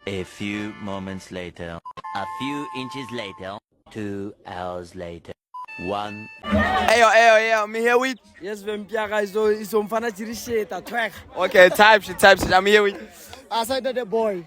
A few moments later. A few inches later. 2 hours later. 1. Hey, I'm here with. Yes, Vempiaga is on Fanachirishit at track. Okay, type shit. I'm here with. I said that the boy.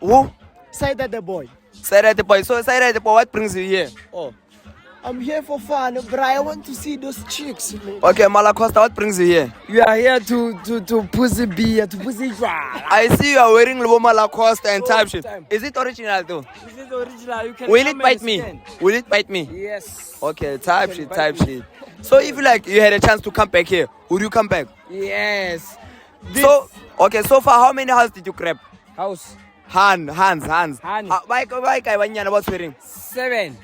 Who? Say that the boy. Say that the boy. So say that the boy. What brings you here? Oh, I'm here for fun, but I want to see those chicks. Man. Okay, Malacosta. What brings you here? You are here to pussy beer, to pussy dry. I see you are wearing Loma Lacosta and type shit. Time. Is it original though? This is original. You can Will it bite me? Will it bite me? Yes. Okay, type shit. So if you had a chance to come back here, would you come back? Yes. So so far how many houses did you grab? House. Hands. Hand. Why guy banyana what's wearing? 7.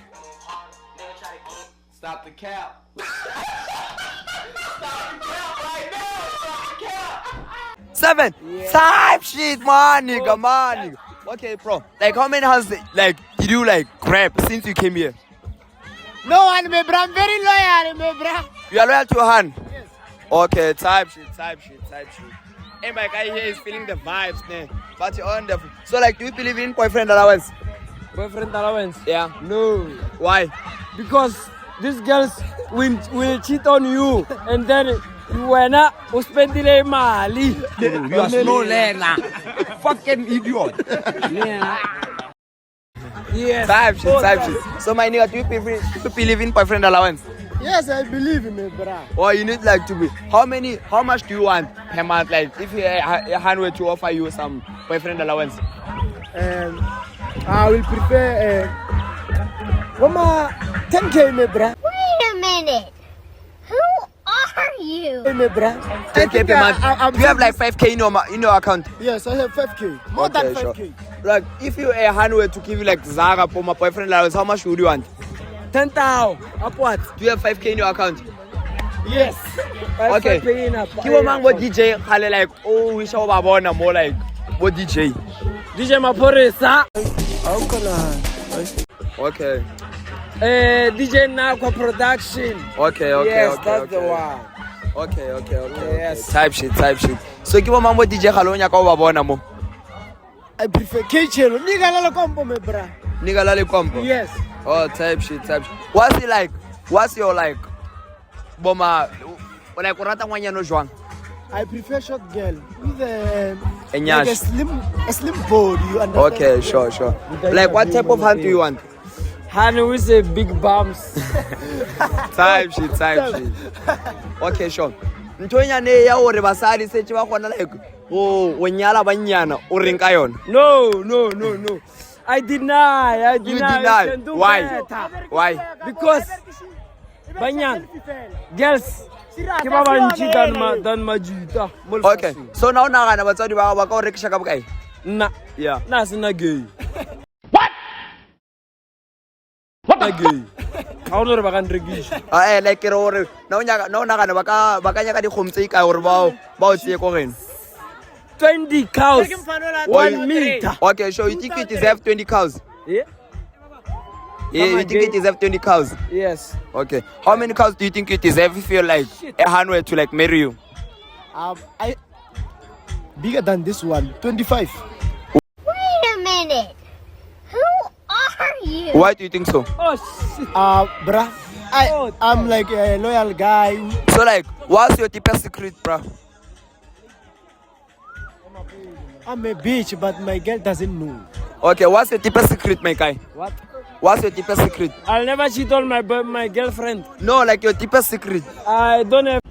Stop the cap. Seven. Yeah. Type shit, man, nigga. Okay, bro. Like how many houses did you grab since you came here? No one, my bro. I'm very loyal, my bro. You are loyal to your hand? Yes. Okay, type shit. Hey, my guy here is feeling the vibes, man. But you're on the... So, do you believe in boyfriend allowance? Boyfriend allowance? Yeah. No. Why? Because these girls will cheat on you and then you not spend the money. You are slow learner. Fucking idiot. Yes. Type shit. So, my nigga, do you believe in boyfriend allowance? Yes, I believe in it, bro. Or you need to be... How much do you want per month? If your hand were to offer you some boyfriend allowance? I will prefer 10K, my bro. Wait a minute. Who are you? My bro. 10K per month. Do you have 5K in your account? Yes, I have 5K. More than 5K. Sure. If you hand were to give you Zara for my boyfriend allowance, how much would you want? 10,000 upwards. Do you have 5K in your account? Yes. Okay. Kiwa mang what DJ khale we show babona more what DJ. DJ Maporesa. Okay. DJ Nakwa production. Okay. Yes, okay, that's okay. the one. Okay. Yes. Type shit. So kiwa mang what DJ khale nya ka babona mo? I prefer K-Chelo. Nigga lala combo me bra. Nigga lale combo. Yes. Oh, type shit. What's it like? What's your boma urata mwanya no jwang? I prefer short girl with a slim body, you understand? Okay, sure. What type of hand do you want? Hand with a big bumps. Type shit. Okay, sure. Ntonya ne ya ore basadi se tshi ba gona o nyala banyana o reng ka yona? No. I deny. You deny. Why? Better. Why? Because Banyan girls ke ba bantsi than majuta. Okay. So now nagana batsadi ba ka o rekisha ka bokae? Nna. Yeah. Na sena gay. What? Na gay. Ha o no re ba kan rekisha. Ke re ore now nagana ba ka nya ka dikgomtse ka ore ba o tsie ko rena. 20 cows. 1 meter. Okay, sure. You think you deserve 20 cows? Yeah. Yeah, you think you deserve 20 cows? Yes. Okay. How many cows do you think you deserve if you're a hand were to marry you? I bigger than this one. 25. Wait a minute. Who are you? Why do you think so? Oh shit. Bruh. I'm a loyal guy. So what's your deepest secret, bro? I'm a bitch, but my girl doesn't know. Okay, what's your deepest secret, my guy? What? What's your deepest secret? I'll never cheat on my girlfriend. No, your deepest secret. I don't have.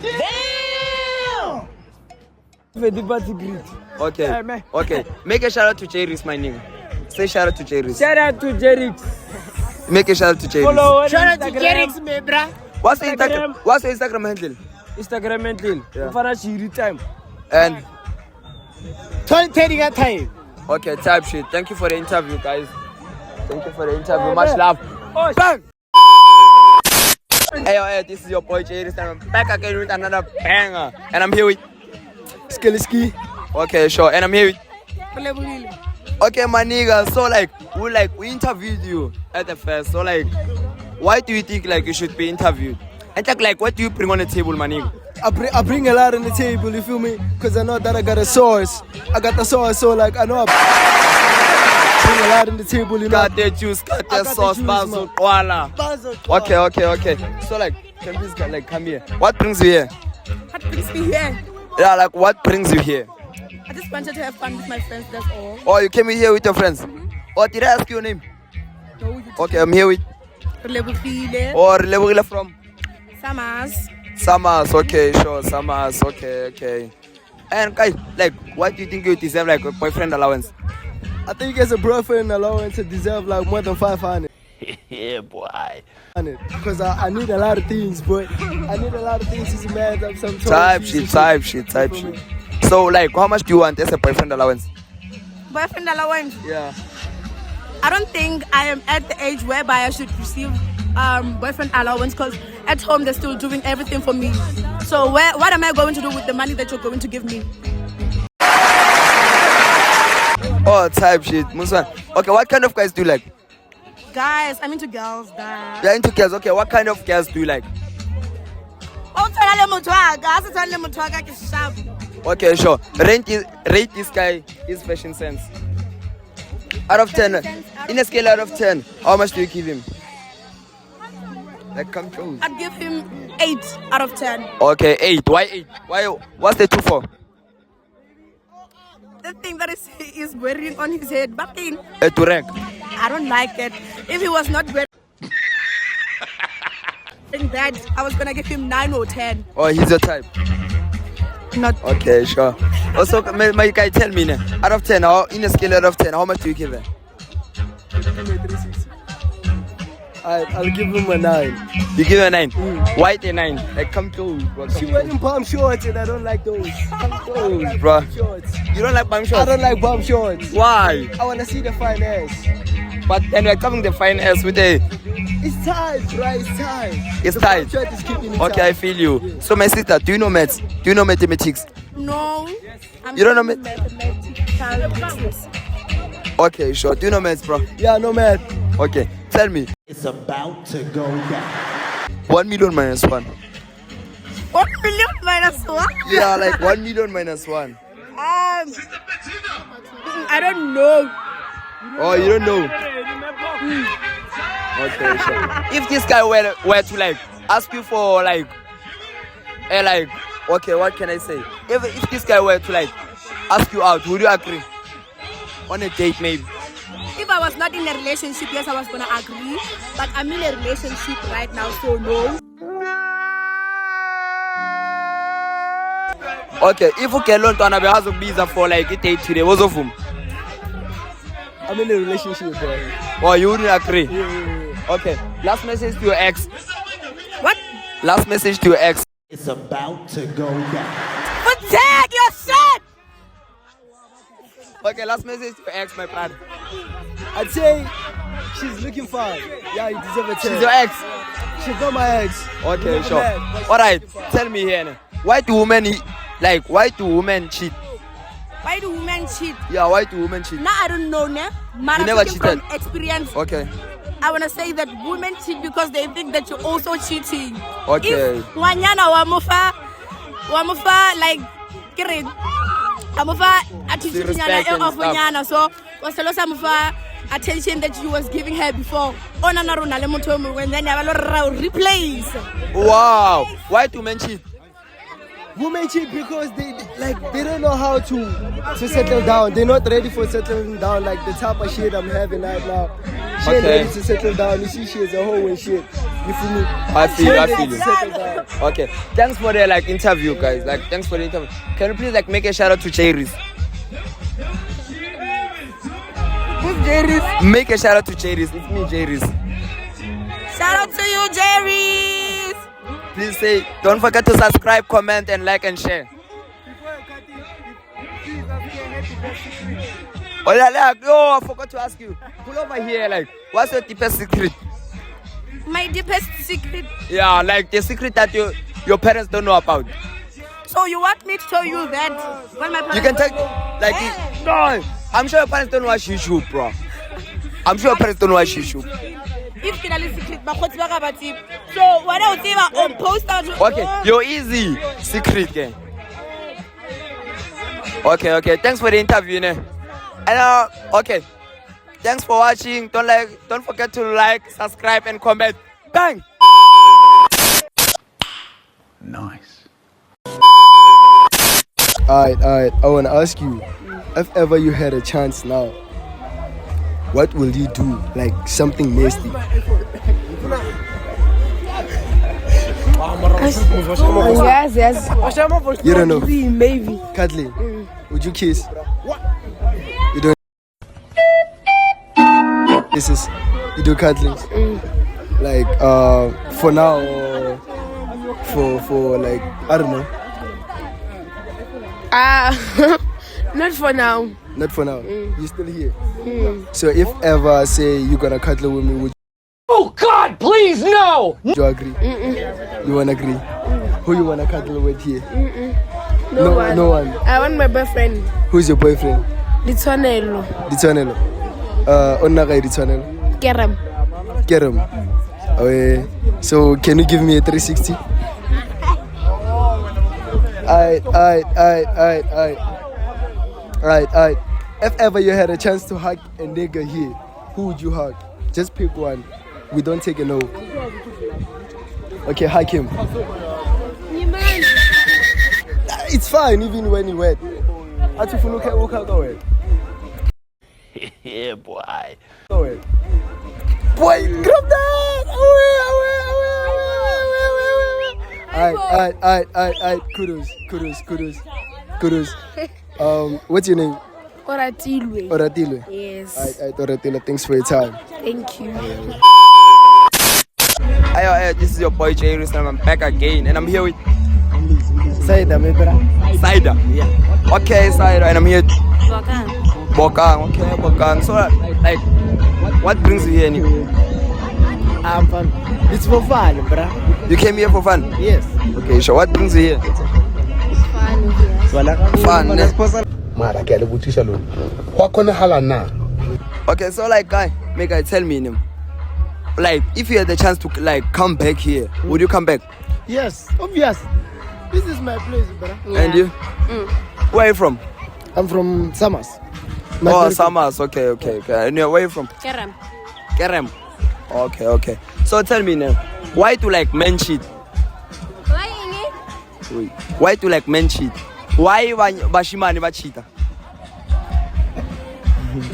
Damn! A deepest secret. Okay. Make a shout out to Jerry's, my name. Say shout out to Jerry's. Shout out to Jerix. Make a shout out to Jerry's. Follow Shout out to Jerix, me bra. What's your Instagram handle? Instagram handle. Yeah. Shiri time. And 20 time. okay, type shit. Thank you for the interview, guys. Thank you for the interview. Much love. Oh, Bang! Hey, this is your boy Jay. I'm back again with another banger. And I'm here with Skeleski. Okay, sure. And I'm here with okay, my nigga. So we interviewed you at the first. So why do you think you should be interviewed? And what do you bring on the table, my nigga? I bring a lot on the table, you feel me? Because I know that I got a source. I got the source, so I know bring a lot on the table, you know. Got the juice, got the sauce, basil, koala. Okay. So like, can you please like come here? What brings you here? What brings me here? Yeah, like what brings you here? I just wanted to have fun with my friends, that's all. Oh, you came here with your friends? Oh, did I ask your name? No, you Okay, I'm here with. Relebogile. Or Lebogila from? Samas. Summers, okay, sure, Summers, okay. And guys, like, what do you think you deserve like a boyfriend allowance? I think as a boyfriend allowance to deserve like more than 500. Yeah, boy. Because I need a lot of things, but I need a lot of things as a man. Some Type shit. So like, how much do you want as a boyfriend allowance? Boyfriend allowance. Yeah. I don't think I am at the age whereby I should receive boyfriend allowance because at home they're still doing everything for me. So what am I going to do with the money that you're going to give me? Oh, type shit. Muswan. Okay, what kind of guys do you like? Guys, I'm into girls. Guys. You're into girls. Okay, what kind of girls do you like? Okay, sure. Rate this guy his fashion sense. Out of 10. In a scale out of 10, how much do you give him? Like, come close. I'd give him 8 out of 10. Okay, 8. Why 8? Why? What's the 2 for? The thing that is wearing on his head, but A turek. I don't like it. If he was not wearing that, I was gonna give him 9 or 10. Oh, he's your type. Not Okay, sure. Also, my guy, tell me now. Out of 10, in a scale out of 10, how much do you give him? I'll give him a 9. You give him a 9. Why a 9? Like, come close, bro. She wearing palm shorts and I don't like those. Come close, Bro. shorts. You don't like palm I shorts? don't like palm shorts. Why? I wanna see the fine ass. But then we're covering the fine ass with a. It's tight, right? It's tight. It's The tight. palm shirt is keeping it Okay, I tight. feel you. So, my sister, do you know maths? Do you know mathematics? no. I'm You don't know mathematics. Okay, sure. Do you know maths, bro? Yeah, no man. Okay, tell me. It's about to go down. 1 million minus 1. 1 million minus 1? Yeah, like 1 million minus 1. I don't know. Oh, you don't know? Okay, sure. If this guy were to like ask you for like okay, what can I say? If this guy were to like ask you out, would you agree? On a date, maybe. If I was not in a relationship, yes, I was gonna agree. But I'm in a relationship right now, so no. Okay, if you can learn to have a visa for like a date today, what's of him? I'm in a relationship, bro. Oh, you wouldn't agree? Yeah. Okay, last message to your ex. What? Last message to your ex. It's about to go down. But tag your shit! Okay, last message to your ex, my brother. I'd say she's looking fine. Yeah, you deserve a 10. She's your ex. She's not my ex. Okay, Not sure. bad, but Alright, tell me here. Now. Why do women cheat? Why do women cheat? Yeah, why do women cheat? Now I don't know, ne? But You I'm never speaking from cheated? experience. Okay. I wanna say that women cheat because they think that you're also cheating. Okay. If wanyana wamufa like kidding. Amufa attitude Respect nyana and of stuff. nyana, so was mufa attention that you was giving her before. Ona na rona le motho mo when then ya replace. Wow. Why do men cheat? Women cheat because they don't know how to settle down. They're not ready for settling down like the type of shit I'm having right now. She ain't Okay. ready to settle down. You see, she is a hoe and shit. You feel me? I She feel ain't ready you. to settle down. Okay. Thanks for the like interview, guys. Like thanks for the interview. Can you please like make a shout out to Cherries? Who's Jerry's? Make a shout out to Cherries. It's me, Cherries. Shout out to you, Jerry's. Please say, don't forget to subscribe, comment, and like and share. Oh, yeah, like, oh, I forgot to ask you. Pull over here, like, what's your deepest secret? My deepest secret. Yeah, like the secret that your parents don't know about. So you want me to tell you that when my parents You can take, like, no, I'm sure your parents don't watch YouTube, bro. I'm sure your parents don't watch YouTube. if ke na le secret bakgotsi ba ka ba tseba. So wena o tseba on poster. Okay, you're easy. Secret, gang. Okay. Thanks for the interview, ne? And okay. Thanks for watching. Don't forget to like, subscribe, and comment. Bang! Nice. Alright. I wanna ask you, if ever you had a chance now, what will you do? Like something nasty. Yes. You don't know. Maybe. Kathleen, would you kiss? You don't. This is you do Kathleen. Like for now or for like I don't know. Not for now. Not for now. You're still here. So if ever say you're gonna cuddle with me, would Oh God, please no! you agree? You wanna agree? Who you wanna cuddle with here? No one. No one. I want my boyfriend. Who's your boyfriend? Litonelo. Ditshwanelo. Onna ga ditshwanelo. Kerem. Kerem. Okay. So can you give me a 360? Alright. If ever you had a chance to hug a nigga here, who would you hug? Just pick one. We don't take a no. Okay, hug him. It's fine even when you wet. Yeah, boy. Boy, grab that! Alright. Kudos. What's your name? Oratilwe. Yes. Alright, Oratilwe. Thanks for your time. Thank you. Hey, this is your boy Jay Ruslam. I'm back again, and I'm here with Saida, my brother. Saida. Yeah. Okay, Saida, and I'm here. Bokang. Okay, Bokang. So, like, what brings you here anyway? I'm fun. It's for fun, bruh. You came here for fun? Yes. Okay, so what brings you here? Fun. Mara ke le botsisa lo. Go kgonehala na? Okay, so like, guy, make I tell me name. Like, if you had the chance to like come back here, would you come back? Yes, obvious. This is my place, bruh. And you? Where are you from? I'm from Summers. Oh, Summers. Okay. And where are you from? Kerem. Okay. So tell me now, why do like men cheat? Why do like men cheat? Why bashimani bachita?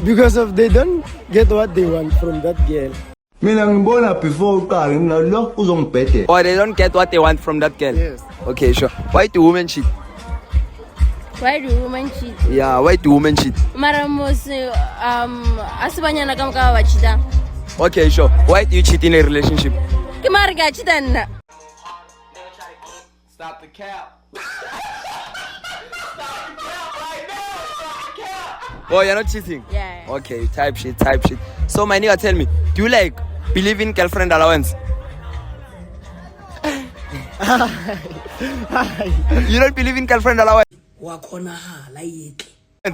Because of they don't get what they want from that girl. Mina ngibona before uqala mina lo uzongibhede. Or they don't get what they want from that girl? Yes. Okay, sure. Why do women cheat? Why do women cheat? Yeah, why do women cheat? Maramos asibanyana kama kawa wachita. Okay, sure. Why do you cheat in a relationship? Kimarga chita na. Stop the cap. Oh, you're not cheating? Yeah. Okay, type shit. So my nigga, tell me, do you like believe in girlfriend allowance? You don't believe in girlfriend allowance?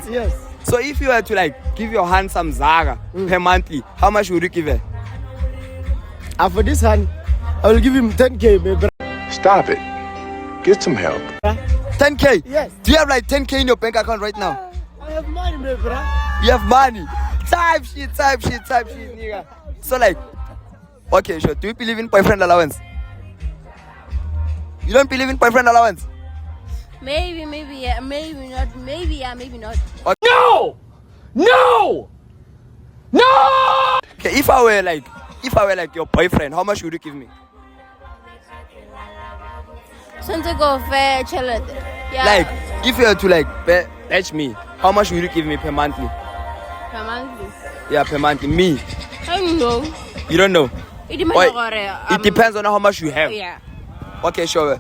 Yes. So if you were to like give your handsome Zaga per monthly, how much would you give her? And for this hand, I will give him 10k, my brother. Stop it. Get some help. 10k? Yes. Do you have like 10k in your bank account right now? I have money, my brother. You have money. Type shit, nigga. So like, okay, sure. Do you believe in boyfriend allowance? You don't believe in boyfriend allowance? Maybe yeah, maybe not. Maybe yeah, maybe not. No! Okay, if I were like your boyfriend, how much would you give me? Since go fair challenge. Yeah. Like, if you were to like match me, how much would you give me per monthly? Per monthly. Yeah, per monthly. Me. I don't know. You don't know? It depends It depends on how much you have. Yeah. Okay, sure.